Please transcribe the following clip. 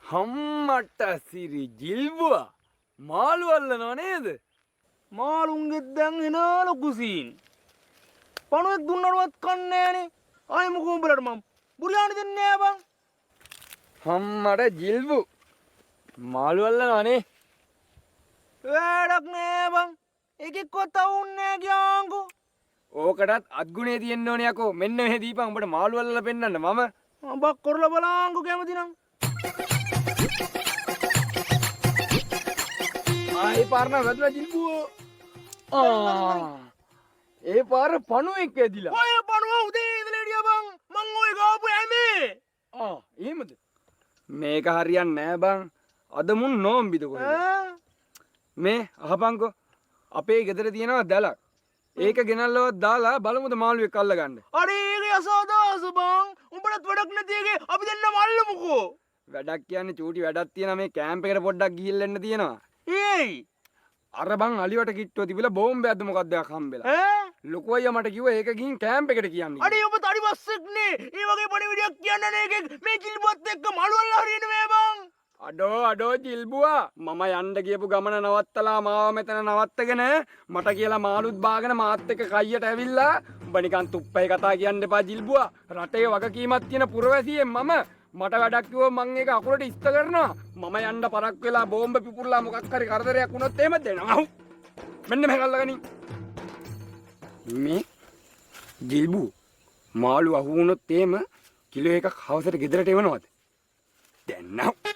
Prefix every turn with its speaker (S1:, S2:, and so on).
S1: හම්මට සිරි ජිල්බුවා මාළු අල්ලනව නේද?
S2: මාළුන්ගෙත් දැන් එනවා ලොකු සීන්. පණුවෙක් දුන්නටවත් කන්නේ නෑනේ. ආයි මොකෝ උඹලට මම බුරියානි දෙන්නේ නෑ බං.
S1: හම්මට ජිල්බු මාළු අල්ලනව නේ?
S2: වැඩක් නෑ බං. එකෙක් වත් අවුන්නේ නෑ ගියාංකෝ.
S1: ඕකටත් අත්ගුණේ තියෙන්න ඕනේ යකෝ. මෙන්න මෙහෙ දීපන් උඹට මාළු අල්ලලා පෙන්නන්න මම.
S2: බක් කරලා බලංකෝ කැමති නම්.
S1: ආයි පාරන වැදුනා ජිල්බුවෝ. ඒ පාර පණුවෙක් ඇදිලා.
S2: ඔය පණුව උදේ ඉඳලා හිටියා බං. මං ඔය ගාපු ඇමේ.
S1: එහෙමද? මේක හරියන්නේ නෑ බං. අද මුන් නෝම්බිද කොහෙද? මේ අහපන්කෝ. අපේ ගෙදර තියෙනවා දැලක්. ඒක ගෙනල්ලවත් දාලා බලමුද මාළුවෙක් අල්ලගන්න.
S2: අනේ ඒක යසාදාස බං. උඹලත් වැඩක් නැති එකේ අපි දෙන්නම අල්ලමුකෝ.
S1: වැඩක් කියන්නේ චූටි වැඩක් තියෙනවා. මේ කැම්ප් එකට පොඩ්ඩක් ගිහිල්ලා එන්න තියෙනවා.
S2: ඒයි
S1: අර බං අලිවට කිට්ටුව තිබිලා බෝම්බයක්ද මොකක්ද එකක් හම්බෙලා. ලොකු අයියා මට කිව්වා ඒක ගිහින් කැම්ප් එකට කියන්නේ.
S2: අනේ ඔබ තඩි බස්සෙක්නේ. ඒ වගේ පණිවිඩයක් කියන්න නේ එකෙක් මේ ජිල්බුවත් එක්ක මාළු අල්ලලා හරියන්නේ මේ බං.
S1: අඩෝ ජිල්බුවා මම යන්න ගියපු ගමන නවත්තලා මාව මෙතන නවත්තගෙන මට කියලා මාළුත් බාගෙන මාත් එක්ක කයියට ඇවිල්ලා උඹ නිකන් තුප්පයි කතා කියන්න එපා ජිල්බුවා. රටේ වගකීමක් තියෙන පුරවැසියෙක් මම. මට වැඩක් කිව්වොත් මං ඒක අකුරට ඉස්ත කරනවා. මම යන්න පරක් වෙලා බෝම්බ පිපුරලා මොකක් හරි කරදරයක් වුණොත් එහෙම දෙනවා. මෙන්න මෙහෙ අල්ලගනින්. මේ ජිල්බු මාළු අහු වුණොත් එහෙම කිලෝ එකක් හවසට ගෙදරට එවනවද? දැන් නෑ.